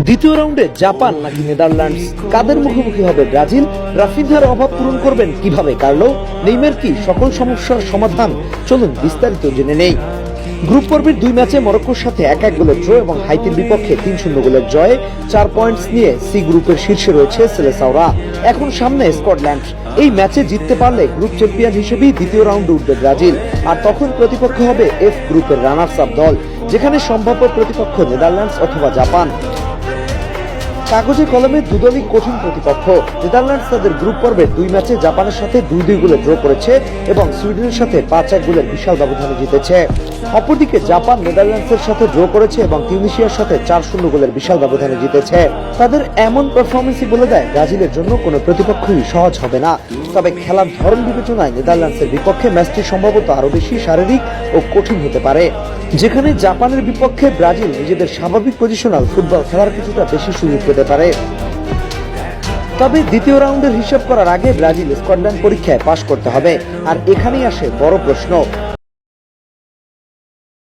দ্বিতীয় রাউন্ডে জাপান নাকি নেদারল্যান্ডস, কাদের মুখোমুখি হবে ব্রাজিল? রাফিনহার অভাব পূরণ করবেন কিভাবে কার্লো? নেইমার কি সকল সমস্যার সমাধান? চলুন বিস্তারিত জেনে নেই। গ্রুপ পর্বের 2 ম্যাচে মরক্কোর সাথে 1-1 গোলের ড্র এবং হাইতির বিপক্ষে 3-0 গোলের জয়ে 4 পয়েন্টস নিয়ে সি গ্রুপের শীর্ষে রয়েছে সেলেসাওরা। এখন সামনে স্কটল্যান্ড। এই ম্যাচে জিততে পারলে গ্রুপ চ্যাম্পিয়ন হিসেবেই দ্বিতীয় রাউন্ডে উঠবে ব্রাজিল, আর তখন প্রতিপক্ষ হবে এফ গ্রুপের রানার্স আপ দল, যেখানে সম্ভাব্য প্রতিপক্ষ নেদারল্যান্ডস অথবা জাপান। কাগজে কলমে দুদলই কঠিন প্রতিপক্ষ। নেদারল্যান্ডস তাদের গ্রুপ পর্বের 2 ম্যাচে জাপানের সাথে 2-2 গোলে ড্র করেছে এবং সুইডেনের সাথে 5-1 গোলের বিশাল ব্যবধানে জিতেছে। অপরদিকে জাপান নেদারল্যান্ডসের সাথে ড্র করেছে এবং তিউনিসিয়ার সাথে 4-0 গোলের বিশাল ব্যবধানে জিতেছে। তাদের এমন পারফরমেন্সই বলে দেয় ব্রাজিলের জন্য কোনো প্রতিপক্ষই সহজ হবে না। তবে খেলার ধরন বিবেচনায় নেদারল্যান্ডসের বিপক্ষে ম্যাচটি সম্ভবত আরো বেশি শারীরিক ও কঠিন হতে পারে, যেখানে জাপানের বিপক্ষে ব্রাজিল নিজেদের স্বাভাবিক পজিশনাল ফুটবল খেলার কিছুটা বেশি সুযোগ পেতে পারে। তবে দ্বিতীয় রাউন্ডের হিসাব করার আগে ব্রাজিল স্কটল্যান্ড পরীক্ষায় পাশ করতে হবে, আর এখানেই আসে বড় প্রশ্ন,